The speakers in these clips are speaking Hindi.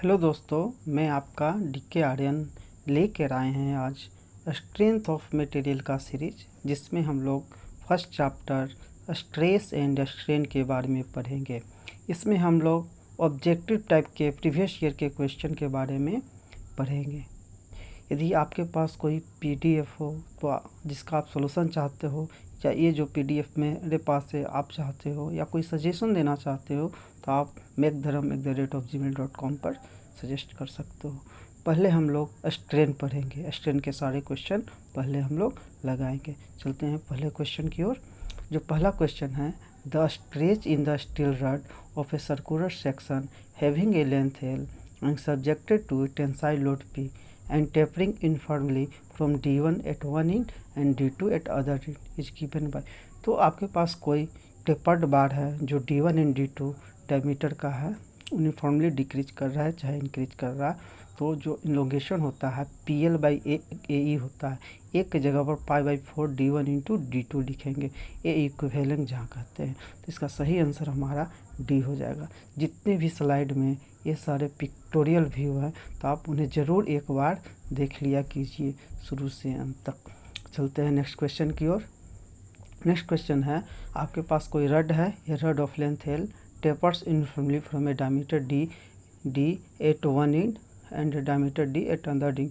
हेलो दोस्तों, मैं आपका डीके आर्यन लेकर आए हैं आज स्ट्रेंथ ऑफ मटेरियल का सीरीज, जिसमें हम लोग first chapter stress and strain के बारे में पढ़ेंगे। इसमें हम लोग ऑब्जेक्टिव टाइप के प्रीवियस ईयर के क्वेश्चन के बारे में पढ़ेंगे। यदि आपके पास कोई पीडीएफ हो तो जिसका आप सॉल्यूशन चाहते हो, या ये जो पीडीएफ मेरे पास है आप चाहते हो, या कोई सजेशन देना चाहते हो, तो आप megdharam@gmail.com पर सजेस्ट कर सकते हो। पहले हम लोग स्ट्रेन पढ़ेंगे। स्ट्रेन के सारे क्वेश्चन पहले हम लोग लगाएंगे। चलते हैं पहले क्वेश्चन की ओर। जो पहला क्वेश्चन है, the stretch in the steel rod of a circular section having a length L and subjected to tensile load P and tapering uniformly from D1 at one end and D2 at other end is given by। तो आपके पास कोई टेपर्ड बार है जो D1 एंड D2 डायमीटर का है, यूनिफॉर्मली डिक्रीज कर रहा है चाहे इंक्रीज कर रहा है। तो जो इलोंगेशन होता है PL/AE होता है। एक की जगह पर π/4 D1 इंटू D2 लिखेंगे, ए इक्विवेलेंट जहाँ कहते हैं। तो इसका सही आंसर हमारा डी हो जाएगा। जितने भी स्लाइड में ये सारे पिक्टोरियल व्यू है, तो आप उन्हें ज़रूर एक बार देख लिया कीजिए शुरू से अंत तक। चलते हैं नेक्स्ट क्वेश्चन की ओर। नेक्स्ट क्वेश्चन है, आपके पास कोई रड है, ये rod of length L tapers uniformly from a diameter D at one end and diameter D at other end.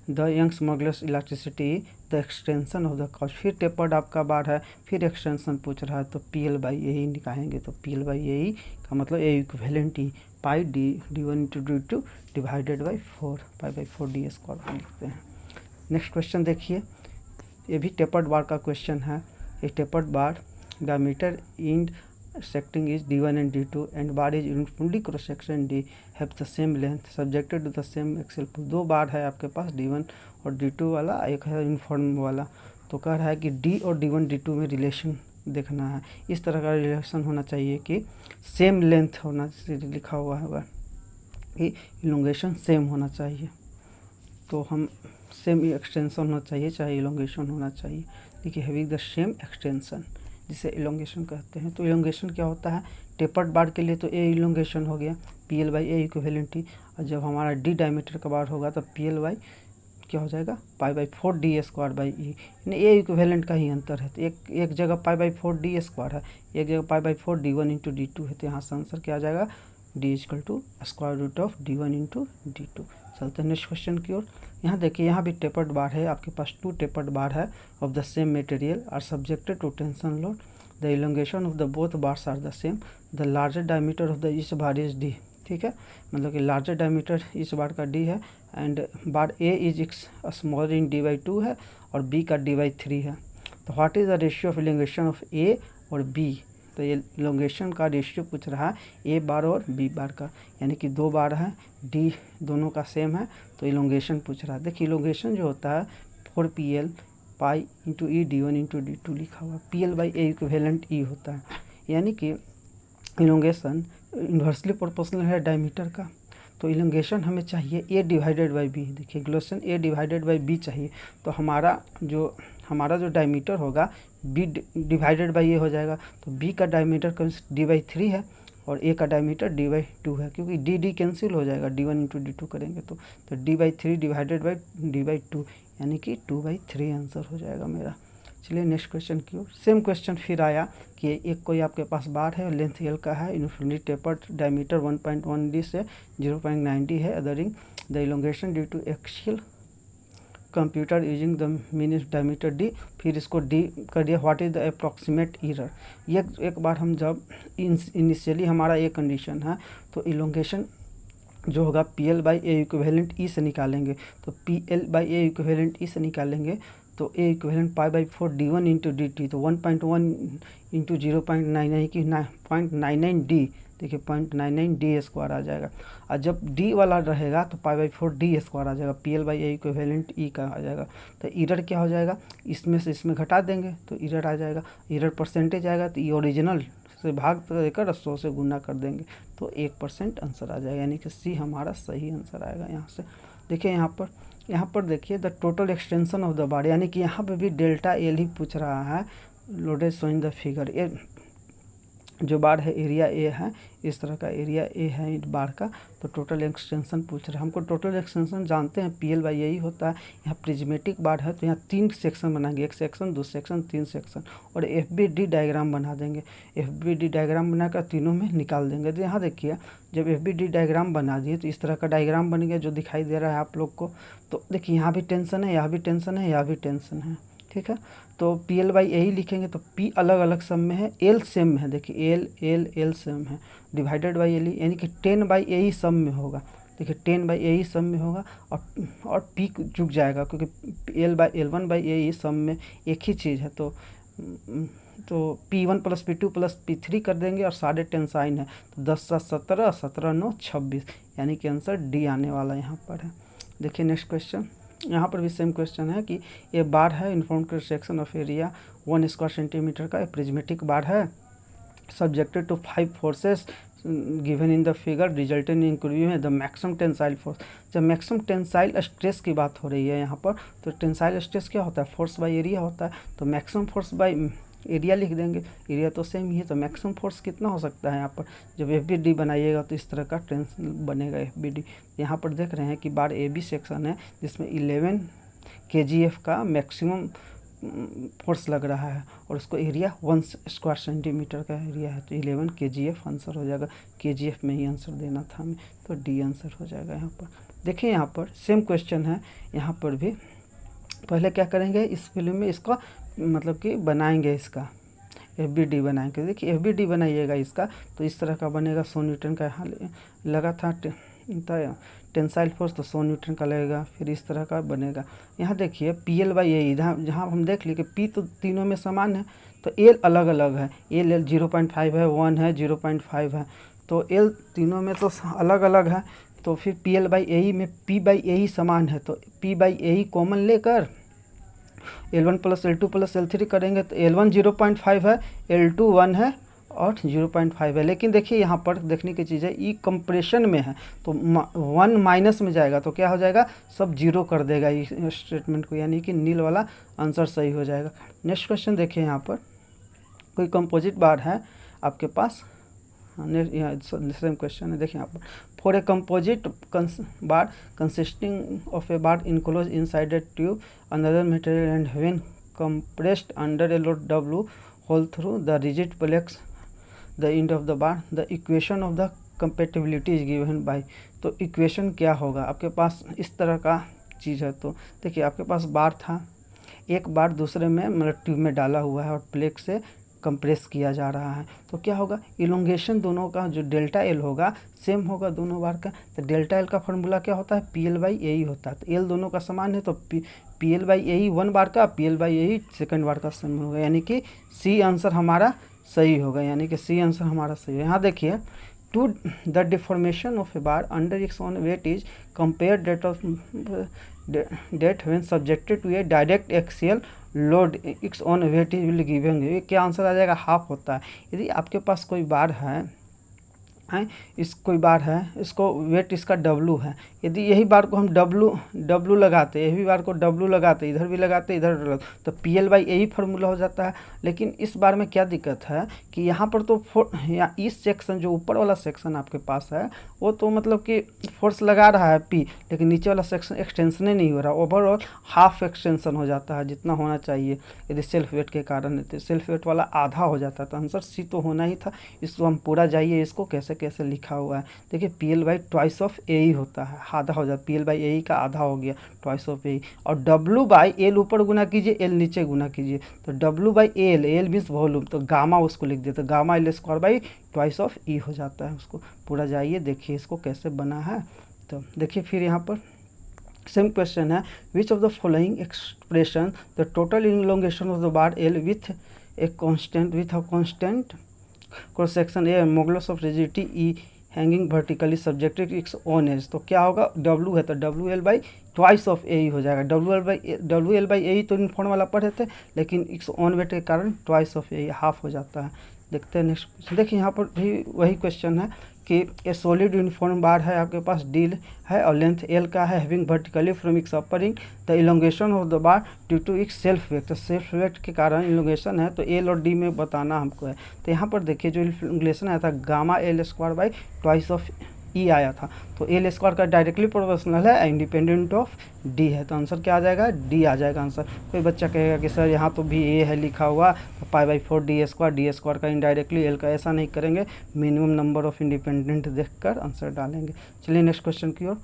The Young's modulus electricity the extension of the cause. फिर टेपर्ड आपका बार है, फिर एक्सटेंशन पूछ रहा है, तो PL/AE निकालेंगे। तो PL/AE का मतलब A equivalent E pi D1 into D2 divided by 4 π/4 D² लिखते हैं। नेक्स्ट क्वेश्चन देखिए, ये भी टेपर्ड बार का क्वेश्चन है। ये tapered bar diameter end secting is D1 and D2 and bar is uniformly cross section D have the same length subjected to the same axial pull। दो बार है आपके पास, D1 और D2 वाला, एक है यूनिफॉर्म वाला। तो कह रहा है कि D और D1 D2 में रिलेशन देखना है। इस तरह का रिलेशन होना चाहिए कि सेम लेंथ होना लिखा हुआ होगा कि इलोंगेशन सेम होना चाहिए। तो हम सेम एक्सटेंशन होना चाहिए चाहे इलोंगेशन होना चाहिए। देखिए हैविंग द सेम एक्सटेंशन जिसे इलोंगेशन कहते हैं। तो इलोंगेशन क्या होता है, टेपर्ड बार के लिए तो ए इलोंगेशन हो गया PL/A इक्विवेलेंट ही। और जब हमारा D डायमीटर का बार होगा तो PL/ क्या हो जाएगा π/4 D²/E। यानी ए इक्विवेलेंट का ही अंतर है। तो एक जगह π/4 D² है, एक जगह π/4 D1 इंटू D2 है। तो यहाँ से आंसर क्या आ जाएगा, D = D1 इंटू D2। चलते हैं नेक्स्ट क्वेश्चन की ओर। यहाँ देखिए, यहाँ भी टेपर्ड बार है, आपके पास 2 टेपर्ड बार है of the same material are subjected to tension load. The elongation of the both bars are the same. The larger diameter of the each bar is D। ठीक है, मतलब कि लार्जर डायमीटर इस बार का D है and bar A is smaller in D/2 है और B का D/3 है। तो what is the ratio of elongation of A और B। तो ये इलोंगेशन का रेशियो पूछ रहा है A बार और B बार का, यानी कि दो बार है, D दोनों का सेम है, तो इलोंगेशन पूछ रहा है। देखिए इलोंगेशन जो होता है 4PL pi into E D1 into D2 लिखा हुआ। PL/A इक्विवेलेंट E होता है, यानी कि इलोंगेशन इन्वर्सली प्रोपोर्शनल है डायमीटर का। तो इलोंगेशन हमें चाहिए A डिवाइडेड बाई B। देखिए elongation A divided by B चाहिए, तो हमारा जो डायमीटर होगा B डिवाइडेड बाई A हो जाएगा। तो B का डायमीटर D/3 है और A का डायमीटर D/2 है, क्योंकि D कैंसिल हो जाएगा, D1 इंटू D2 करेंगे तो D/3 डिवाइडेड बाई D/2 यानी कि 2/3 आंसर हो जाएगा मेरा। चलिए नेक्स्ट क्वेश्चन की ओर। सेम क्वेश्चन फिर आया कि एक कोई आपके पास बार है, लेंथ L का है, यूनिफॉर्मली टेपर्ड, डायमीटर 1.1 D से 0.9 D है, othering the elongation due to axial computer using the mean diameter D। फिर इसको D कर दिया, what is the approximate error. ये एक बार हम जब इनिशियली हमारा ये कंडीशन है, तो इलोंगेशन जो होगा PL/A इक्विवेलेंट E से निकालेंगे। तो PL/A इक्विवेलेंट E से निकालेंगे तो A equivalent π/4 D1 into DT। तो 1.1 इंटू 0.99 की 0.99 D। देखिए 0.99 D² आ जाएगा। और जब D वाला रहेगा तो π/4 D² आ जाएगा, PL/A इक्विवेलेंट E का आ जाएगा। तो एरर क्या हो जाएगा, इसमें से इसमें घटा देंगे तो एरर आ जाएगा। एरर परसेंटेज आएगा तो ये ओरिजिनल से भाग देकर 100 से गुना कर देंगे तो 1% आंसर आ जाएगा, यानी कि C हमारा सही आंसर आएगा। यहाँ से देखिए, यहाँ पर देखिए the total extension of the बार, यानी कि यहाँ पे भी डेल्टा L ही पूछ रहा है, लोडेड शोइंग द फिगर। जो बार है एरिया ए है, इस तरह का एरिया ए है इस बार का। तो टोटल एक्सटेंशन पूछ रहे हैं हमको। टोटल एक्सटेंशन जानते हैं PL/AE होता है। यहाँ प्रिज्मेटिक बार है तो यहाँ 3 सेक्शन बनाएंगे, 1 सेक्शन 2 सेक्शन 3 सेक्शन, और FBD डायग्राम बना देंगे। FBD डायग्राम बनाकर तीनों में निकाल देंगे। तो यहाँ देखिए जब FBD डायग्राम बना दिए तो इस तरह का डायग्राम बन गया जो दिखाई दे रहा है आप लोग को। तो देखिए यहाँ भी टेंशन है, यहाँ भी टेंशन है, यहाँ भी टेंशन है, ठीक है। तो PL/AE लिखेंगे तो P अलग अलग सम में है, L सेम में है। देखिए L सेम है, डिवाइडेड बाई LE यानी कि 10/AE सम में होगा। देखिए 10/AE सम में होगा और P चुक जाएगा क्योंकि L1/AE सम में एक ही चीज़ है। तो P1 + P2 + P3 कर देंगे और 10.5 साइन है तो 10 × 17, 17 × 9 26, यानी कि आंसर D आने वाला यहाँ पर है। देखिए नेक्स्ट क्वेश्चन, यहाँ पर भी सेम क्वेश्चन है कि ये बार है inform cross section of area 1 square centimetre का, प्रिज्मेटिक बार है, subjected to 5 forces given in the figure resultant in equilibrium है द मैक्सिमम टेंसाइल फोर्स। जब मैक्सिमम टेंसाइल स्ट्रेस की बात हो रही है यहाँ पर, तो टेंसाइल स्ट्रेस क्या होता है, फोर्स बाय एरिया होता है। तो मैक्सिमम फोर्स बाय एरिया लिख देंगे, एरिया तो सेम ही है। तो मैक्सिमम फोर्स कितना हो सकता है यहाँ पर, जब FBD बनाइएगा तो इस तरह का टेंशन बनेगा FBD। यहाँ पर देख रहे हैं कि बार AB सेक्शन है जिसमें 11 kgf का मैक्सिमम फोर्स लग रहा है और उसको एरिया 1 स्क्वायर सेंटीमीटर का एरिया है। तो 11 kgf आंसर हो जाएगा। kgf में ही आंसर देना था हमें, तो D आंसर हो जाएगा यहाँ पर। देखिए यहाँ पर सेम क्वेश्चन है, यहाँ पर भी पहले क्या करेंगे, इस फिल्म में इसका मतलब कि बनाएंगे, इसका FBD बनाएंगे। देखिए FBD बनाइएगा इसका तो इस तरह का बनेगा। 100 न्यूटन का यहाँ लगा था टेंसाइल फोर्स, तो 100 न्यूटन का लगेगा, फिर इस तरह का बनेगा। यहाँ देखिए PL/AE जहाँ हम देख लिए कि P तो तीनों में समान है, तो L अलग अलग है। L 0.5 है, 1 है, 0.5 है, तो L तीनों में तो अलग अलग है। तो फिर PL/AE में P/AE समान है, तो P/AE कॉमन लेकर L1 + L2 + L3 करेंगे तो L1 0.5 है, L2 1 है और 0.5 है। लेकिन देखिए यहाँ पर देखने की चीज़ है, ई कंप्रेशन में है तो 1 माइनस में जाएगा तो क्या हो जाएगा, सब 0 कर देगा इस स्टेटमेंट को, यानी कि नील वाला आंसर सही हो जाएगा। नेक्स्ट क्वेश्चन देखिए, यहाँ पर कोई कंपोजिट बार है आपके पास, सेम क्वेश्चन है। देखिए यहाँ पर for a composite bar consisting of a bar enclose inside a tube another material and when compressed under a load W whole through the rigid flex the end of the bar, the equation of the compatibility is given by। तो इक्वेशन क्या होगा आपके पास, इस तरह का चीज़ है। तो देखिए आपके पास बार था, एक बार दूसरे में मतलब ट्यूब में डाला हुआ है और प्लेट से कंप्रेस किया जा रहा है, तो क्या होगा, इलोंगेशन दोनों का जो डेल्टा L होगा सेम होगा दोनों बार का। तो डेल्टा L का फॉर्मूला क्या होता है, PL/AE होता है। तो L दोनों का समान है तो PL/AE 1 बार का, PL/AE सेकंड बार का समान होगा, यानी कि C आंसर हमारा सही होगा, यानी कि C आंसर हमारा सही है। यहाँ देखिए to the deformation of a bar under its own weight is compare that when subjected to a direct axial load its own weight is will given. ये क्या आंसर आ जाएगा, हाफ होता है। यदि आपके पास कोई बार है कोई बार है, इसको वेट इसका W है, यदि यही बार को हम W लगाते, यही बार को W लगाते, इधर भी लगाते इधर, तो PL/AE फार्मूला हो जाता है। लेकिन इस बार में क्या दिक्कत है कि यहाँ पर तो इस सेक्शन जो ऊपर वाला सेक्शन आपके पास है वो तो मतलब कि फोर्स लगा रहा है P, लेकिन नीचे वाला सेक्शन एक्सटेंशन ही नहीं हो रहा, ओवरऑल हाफ एक्सटेंशन हो जाता है जितना होना चाहिए। यदि सेल्फ वेट के कारण है तो सेल्फ वेट वाला आधा हो जाता है, तो आंसर C तो होना ही था। इसको हम पूरा जाइए, इसको कैसे कैसे लिखा हुआ है, देखिए PL/2 ऑफ AE होता है, आधा हो जाता है, PL/AE का आधा हो गया 2 ऑफ AE, और W/L ऊपर गुना कीजिए, L नीचे गुना कीजिए, तो W/L, L मीन्स वॉल्यूम, तो गामा उसको लिख देते, गामा L² 2 ऑफ E हो जाता है। उसको पूरा जाइए देखिए इसको कैसे बना है। तो देखिए फिर यहाँ पर सेम क्वेश्चन है, which of the following expression the total elongation of the bar L with a constant cross section A modulus of rigidity E hanging vertically subjected its own age. तो क्या होगा, W है तो WL/2 ऑफ AE हो जाएगा। WL/AE तो इन्फॉर्म वाला पढ़े थे, लेकिन इट्स ओन वेट के कारण 2 ऑफ AE हाफ हो जाता है। देखते हैं नेक्स्ट क्वेश्चन। देखिए यहाँ पर भी वही क्वेश्चन है, कि ए सॉलिड यूनिफॉर्म बार है आपके पास डी है और लेंथ एल का है, having vertically from its upper ring the elongation of the bar due to its self weight. तो सेल्फ वेट के कारण इलोंगेशन है, तो एल और डी में बताना हमको है। तो यहाँ पर देखिए जो इलोंगेशन आया था gamma L square by twice of E आया था, तो एल स्क्वायर का डायरेक्टली प्रोपोर्शनल है, इंडिपेंडेंट ऑफ डी है, तो आंसर क्या आ जाएगा, डी आ जाएगा आंसर। कोई बच्चा कहेगा कि सर यहाँ तो भी ए है लिखा हुआ, तो पाई बाई 4 डी स्क्वायर का इनडायरेक्टली एल का, ऐसा नहीं करेंगे, मिनिमम नंबर ऑफ इंडिपेंडेंट देखकर आंसर डालेंगे। चलिए नेक्स्ट क्वेश्चन की ओर।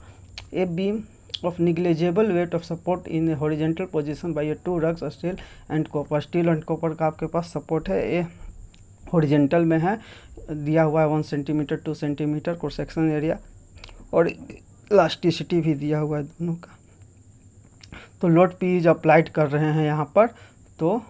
A beam of negligible weight of support in a horizontal position by a two rugs steel and copper। Steel and copper का आपके पास सपोर्ट है, ये हॉरिजेंटल में है, दिया हुआ है 1 centimetre 2 centimetre cross section area और इलास्टिसिटी भी दिया हुआ है दोनों का। तो लोड पी इज अप्लाइड कर रहे हैं यहाँ पर, तो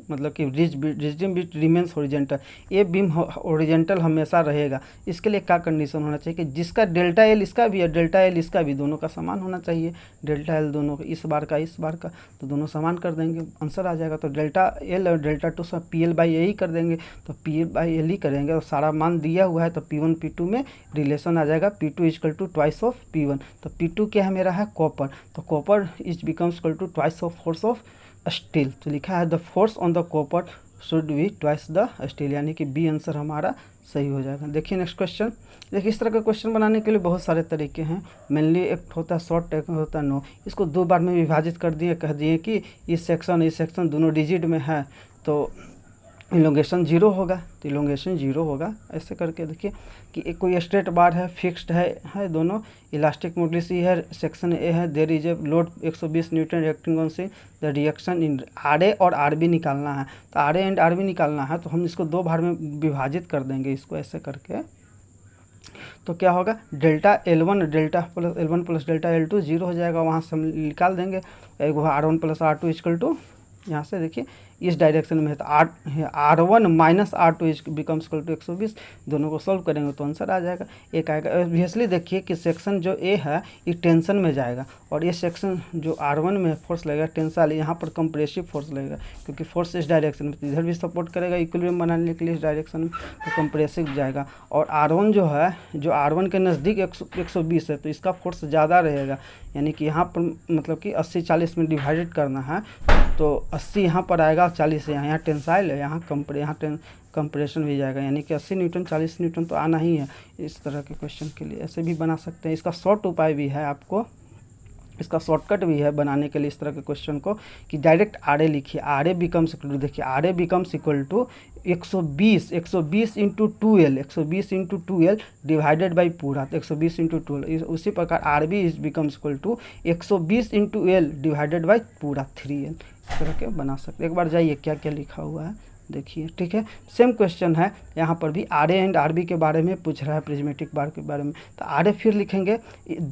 मतलब कि रिजिम बिट रिमेंस हॉरिजेंटल, ये बीम हॉरिजेंटल हमेशा रहेगा। इसके लिए क्या कंडीशन होना चाहिए कि जिसका डेल्टा एल इसका भी है, डेल्टा एल इसका भी, दोनों का समान होना चाहिए। डेल्टा एल दोनों का, इस बार का, तो दोनों समान कर देंगे, आंसर आ जाएगा। तो डेल्टा एल और डेल्टा टू सब पी एल बाई ए ही कर देंगे, तो पी एल बाई एल ही करेंगे और सारा मान दिया हुआ है, तो P1 P2 में रिलेशन आ जाएगा, P2 is equal to twice of P1। तो P2 क्या है मेरा है कॉपर, तो copper is becomes equal to twice of force of steel. तो लिखा है the force on the copper should be twice the steel, यानी कि बी आंसर हमारा सही हो जाएगा। देखिए नेक्स्ट क्वेश्चन। देखिए इस तरह का क्वेश्चन बनाने के लिए बहुत सारे तरीके हैं, मेनली एक होता है शॉर्ट, एक होता है नो। इसको दो बार में विभाजित कर दिए, कह दिए कि इस सेक्शन दोनों डिजिट में है, तो इलोंगेशन 0 होगा, तो इलोंगेशन 0 होगा। ऐसे करके देखिए कि एक कोई स्ट्रेट बार है, फिक्स्ड है दोनों, इलास्टिक मोबिलिटी है, सेक्शन ए है, there is a load 120 newton reacting on से the reaction in R A और आर बी निकालना है। तो R A and R B निकालना है, तो हम इसको दो भाग में विभाजित कर देंगे इसको ऐसे करके। तो क्या होगा, delta L1 plus delta L2 0 हो जाएगा, वहाँ से हम निकाल देंगे। एक R1 plus R2 equal to, यहाँ से देखिए इस डायरेक्शन में है, तो R1 minus R2 is becomes equal to 120। दोनों को सॉल्व करेंगे तो आंसर आ जाएगा, एक आएगा। ऑब्वियसली देखिए कि सेक्शन जो ए है ये टेंशन में जाएगा, और ये सेक्शन जो R1 में फोर्स लगेगा टेंसाइल, यहाँ पर कंप्रेसिव फोर्स लगेगा, क्योंकि फोर्स इस डायरेक्शन में, इधर भी सपोर्ट करेगा इक्विलिब्रियम बनाने के लिए इस डायरेक्शन में, तो कंप्रेसिव जाएगा। और R1 जो है, जो R1 के नज़दीक 120 है, तो इसका फोर्स ज़्यादा रहेगा, यानी कि यहाँ पर मतलब कि 80-40 में डिवाइडेड करना है, तो 80 यहाँ पर आएगा, 40 यहाँ टेंसाइल है, यहाँ कंप्रेशन भी जाएगा, यानी कि 80 न्यूटन 40 न्यूटन तो आना ही है इस तरह के क्वेश्चन के लिए। ऐसे भी बना सकते हैं, इसका शॉर्ट उपाय भी है आपको, इसका शॉर्टकट भी है बनाने के लिए इस तरह के क्वेश्चन को, कि डायरेक्ट आर ए लिखिए, R A becomes equal to, देखिए R A becomes equal to 120 into 2L, 120 into 2L divided by पूरा, तो 120 इंटू 2L। उसी प्रकार R B is becomes equal to 120 into L divided by पूरा 3L, इस तरह के बना सकते। एक बार जाइए क्या क्या लिखा हुआ है देखिए, ठीक है। सेम क्वेश्चन है, यहाँ पर भी R A and R B के बारे में पूछ रहा है, प्रिज्मेटिक बार के बारे में। तो आर ए फिर लिखेंगे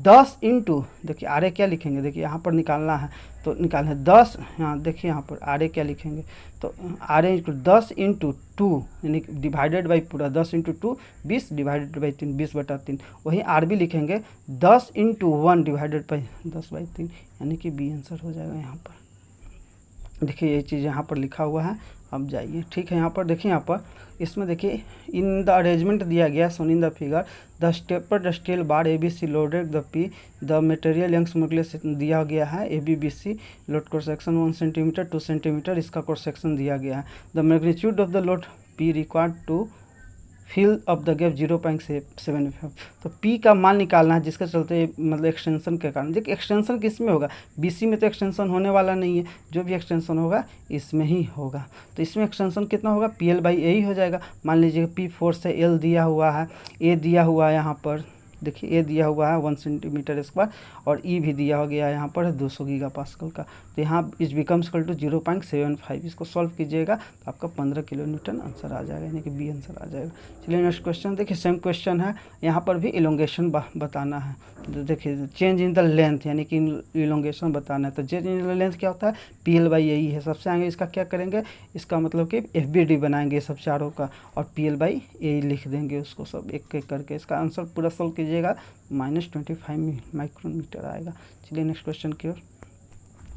10 इंटू, देखिए आर ए क्या लिखेंगे, देखिए यहाँ पर निकालना है, तो निकालना है 10, यहाँ देखिए यहाँ पर आर ए क्या लिखेंगे, तो आर ए 10 इंटू 2 यानी डिवाइडेड बाई पूरा, 10 इंटू 2 20 डिवाइडेड बाई 3 20/3। वहीं आर बी लिखेंगे 10 इंटू 1 डिवाइडेड बाई 10/3, यानी कि बी आंसर हो जाएगा यहाँ पर। देखिए ये चीज़ यहाँ पर लिखा हुआ है, अब जाइए, ठीक है। यहाँ पर देखिए, यहाँ पर इसमें देखिए इन द अरेंजमेंट दिया गया, shown in the figure the stepper steel bar ABC loaded the P the material Young's modulus दिया गया है, ABBC load cross section 1 centimetre 2 centimetre, इसका क्रॉस सेक्शन दिया गया है। The magnitude of the load P required to fill up the gap 0.75, तो P का मान निकालना है, जिसके चलते मतलब एक्सटेंशन के कारण। देखिए एक्सटेंशन किस में होगा, BC में तो एक्सटेंशन होने वाला नहीं है, जो भी एक्सटेंशन होगा इसमें ही होगा। तो इसमें एक्सटेंशन कितना होगा, PL बाई A ही हो जाएगा। मान लीजिए P फोर्स है, L दिया हुआ है, A दिया हुआ है, यहाँ पर देखिए A दिया हुआ है 1 सेंटीमीटर स्क्वायर, और E भी दिया हो गया यहाँ पर 200 गीगापास्कल का। तो यहाँ इज बिकम्स इक्वल टू 0.75, इसको सॉल्व कीजिएगा तो आपका 15 किलो न्यूटन आंसर आ जाएगा, यानी कि बी आंसर आ जाएगा। चलिए नेक्स्ट क्वेश्चन देखिए, सेम क्वेश्चन है, यहाँ पर भी इलोंगेशन बताना है। तो देखिए चेंज इन द लेंथ, यानी कि इलोंगेशन बताना है। तो चेंज इन द लेंथ क्या होता है, PL बाई A है, सबसे आगे इसका क्या करेंगे, इसका मतलब कि FBD बनाएंगे सब चारों का, और PL बाई A लिख देंगे उसको सब एक एक करके। इसका आंसर पूरा सॉल्व कीजिएगा, -25 माइक्रोमीटर आएगा। चलिए नेक्स्ट क्वेश्चन की ओर।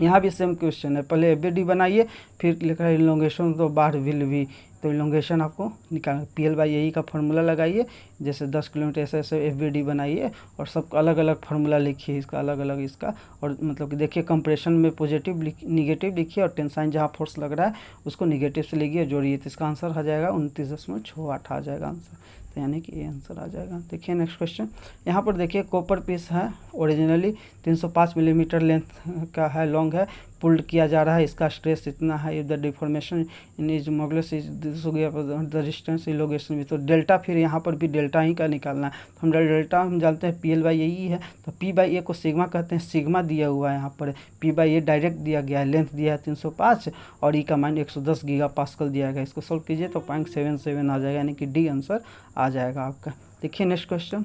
यहाँ भी सेम क्वेश्चन है, पहले FBD बनाइए, फिर लिखा है इलोंगेशन तो बार विल बी तो इलोंगेशन आपको निकालना, PL/AE का फार्मूला लगाइए, जैसे 10 किलोमीटर ऐसे ऐसे FBD बनाइए और सब अलग अलग फार्मूला लिखिए इसका, अलग अलग इसका, और मतलब कि देखिए कंप्रेशन में पॉजिटिव निगेटिव लिखिए, और टेंसाइन जहाँ फोर्स लग रहा है उसको निगेटिव से लिखिए, जोड़िए, तो इसका आंसर आ जाएगा 29.68 आ जाएगा आंसर। तो यानी कि ये आंसर आ जाएगा। देखिए नेक्स्ट क्वेश्चन, यहाँ पर देखिए कॉपर पीस है, ओरिजिनली 305 मिलीमीटर लेंथ का है, लॉन्ग है, पुल्ड किया जा रहा है, इसका स्ट्रेस इतना है, if the deformation in is modulus is this हो गया, द डिस्टेंस इलोगेशन भी, तो डेल्टा फिर यहाँ पर भी डेल्टा ही का निकालना है। तो हम डेल्टा हम जानते हैं PL/AE है, तो P/A को सिग्मा कहते हैं, सिग्मा दिया हुआ है यहाँ पर, P/A डायरेक्ट दिया गया है, लेंथ दिया है 305 और ई का मान 110 गीगापास्कल दिया गया, इसको सोल्व कीजिए तो 0.77 आ जाएगा, यानी कि डी आंसर आ जाएगा आपका। देखिए नेक्स्ट क्वेश्चन,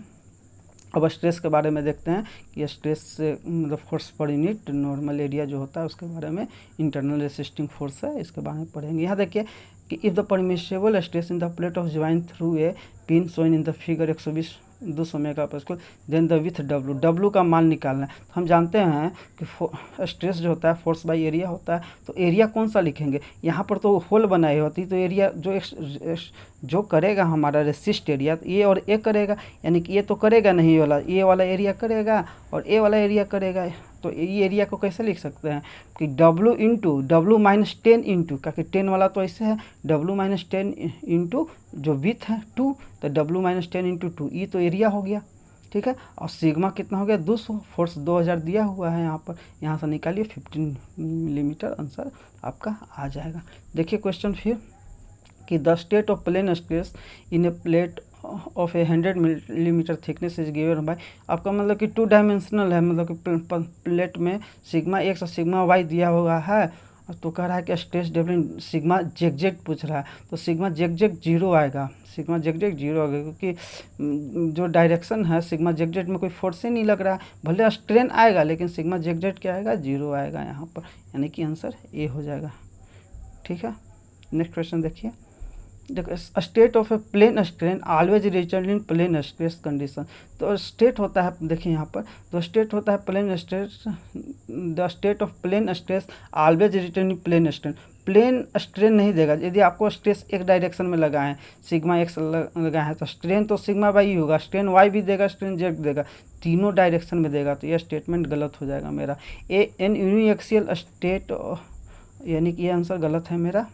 अब स्ट्रेस के बारे में देखते हैं कि स्ट्रेस से मतलब force per unit normal area जो होता है उसके बारे में, इंटरनल रेसिस्टिंग फोर्स है, इसके बारे में पढ़ेंगे। यहाँ देखिए कि if the permissible stress in the plate of join through a pin shown in the figure 120 megapascal, then the with W का मान निकालना है। तो हम जानते हैं कि स्ट्रेस जो होता है फोर्स बाय एरिया होता है, तो एरिया कौन सा लिखेंगे, यहाँ पर तो होल बनाई होती, तो एरिया जो करेगा हमारा रेसिस्ट एरिया, तो ए और ए करेगा, यानी कि ये तो करेगा नहीं, ये वाला एरिया करेगा और ए वाला एरिया करेगा, तो ये एरिया को कैसे लिख सकते हैं कि W माइनस 10 इंटू, क्योंकि 10 वाला तो ऐसे है, W माइनस 10 इंटू जो विथ है 2, तो W माइनस 10 इंटू 2, ये तो एरिया हो गया, ठीक है। और सिग्मा कितना हो गया 200, फोर्स 2000 दिया हुआ है यहाँ पर, यहाँ से निकालिए 15 मिलीमीटर, आंसर आपका आ जाएगा। देखिए क्वेश्चन फिर कि the state of plane stress in a plate of a 100 millimetre thickness is given by, आपका मतलब कि 2 डायमेंशनल है, मतलब कि प्लेट में सिग्मा x और सिग्मा y दिया हुआ है, तो कह रहा है कि स्ट्रेस डेवलिंग सिग्मा जेग पूछ रहा है, तो सिग्मा जेग 0 आएगा, सिग्मा जेग 0 आएगा, क्योंकि जो डायरेक्शन है सिग्मा जेग में कोई फोर्स ही नहीं लग रहा है, भले स्ट्रेन आएगा लेकिन सिग्मा जेग क्या आएगा 0 आएगा यहाँ पर, यानी कि आंसर ए हो जाएगा, ठीक है। नेक्स्ट क्वेश्चन देखिए, state of a plane strain always result in plane stress condition, तो स्टेट होता है, देखिए यहाँ पर, तो स्टेट होता है plane stress, the state of plane stress always return in plane strain, plane strain नहीं देगा, यदि आपको स्ट्रेस एक डायरेक्शन में लगा है, सिग्मा x लगा है, तो स्ट्रेन तो सिग्मा y ही होगा, स्ट्रेन y भी देगा, स्ट्रेन z देगा, तीनों डायरेक्शन में देगा, तो यह स्टेटमेंट गलत हो जाएगा मेरा। एन यूनिएक्सियल स्टेट, यानी कि ये आंसर गलत है मेरा,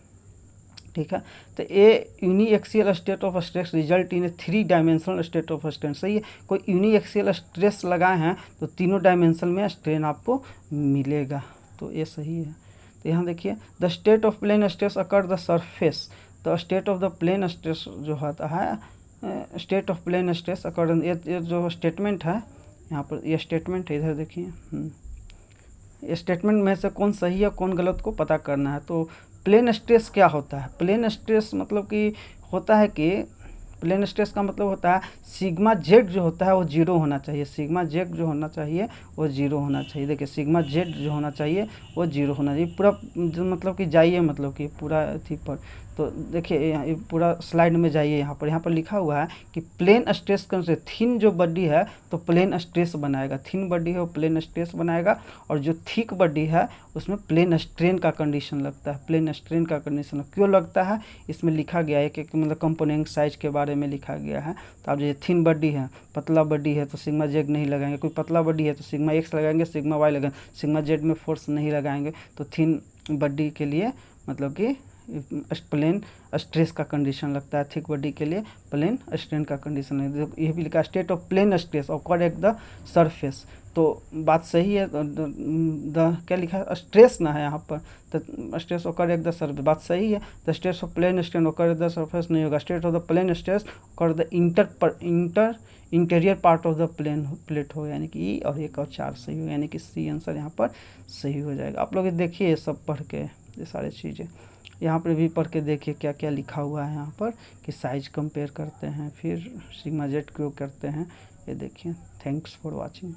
ठीक है। तो a uniaxial state of stress result in a 3 dimensional state of strain, सही है, कोई यूनिएक्सियल स्ट्रेस लगाए हैं तो तीनों डायमेंशन में स्ट्रेन आपको मिलेगा, तो ये सही है। तो यहाँ देखिए the state of plane stress occur the surface, the state of the plane stress जो होता है, state of plane stress occur, ये जो स्टेटमेंट है यहाँ पर, ये स्टेटमेंट है, इधर देखिए, स्टेटमेंट में से कौन सही है कौन गलत को पता करना है। तो प्लेन स्ट्रेस क्या होता है, प्लेन स्ट्रेस मतलब कि होता है कि प्लेन स्ट्रेस का मतलब होता है सिग्मा जेड जो होता है वो 0 होना चाहिए, सिग्मा जेड जो होना चाहिए वो 0 होना चाहिए। देखिए सिग्मा जेड जो होना चाहिए वो 0 होना चाहिए, पूरा जो मतलब कि जाइए, मतलब कि पूरा थी पर, तो देखिए ये पूरा स्लाइड में जाइए, यहाँ पर लिखा हुआ है कि प्लेन स्ट्रेस से थिन जो बॉडी है तो प्लेन स्ट्रेस बनाएगा, थिन बॉडी है वो प्लेन स्ट्रेस बनाएगा, और जो थिक बॉडी है उसमें प्लेन स्ट्रेन का कंडीशन लगता है, प्लेन स्ट्रेन का कंडीशन क्यों लगता है इसमें लिखा गया है कि मतलब कंपोनेंट साइज के बारे में लिखा गया है। तो अब ये थिन बॉडी है, पतला बॉडी है तो सिग्मा जेड नहीं लगाएंगे, कोई पतला बॉडी है तो सिग्मा एक्स लगाएंगे, सिग्मा वाई लगाएंगे, सिग्मा जेड में फोर्स नहीं लगाएंगे, तो थिन बॉडी के लिए मतलब कि प्लेन स्ट्रेस का कंडीशन लगता है, थिक बॉडी के लिए प्लेन स्ट्रेन का कंडीशन है। ये भी लिखा स्टेट ऑफ प्लेन स्ट्रेस और करेक्ट द सरफेस, तो बात सही है, क्या लिखा है स्ट्रेस ना है यहाँ पर, तो स्ट्रेस और करेक्ट द सरफेस, बात सही है। The stress of plane strain और करेक्ट द सरफेस नहीं होगा, state of the plane stress और the interior part of the plate हो, यानी कि ई और 1 और 4 सही हो, यानी कि सी आंसर यहाँ पर सही हो जाएगा। आप लोग देखिए ये सब पढ़ के, ये सारी चीज़ें यहाँ पर भी पढ़ के देखिए क्या क्या लिखा हुआ है यहाँ पर, कि साइज कंपेयर करते हैं, फिर सिग्मा जेड क्यों करते हैं, ये देखिए। Thanks for watching.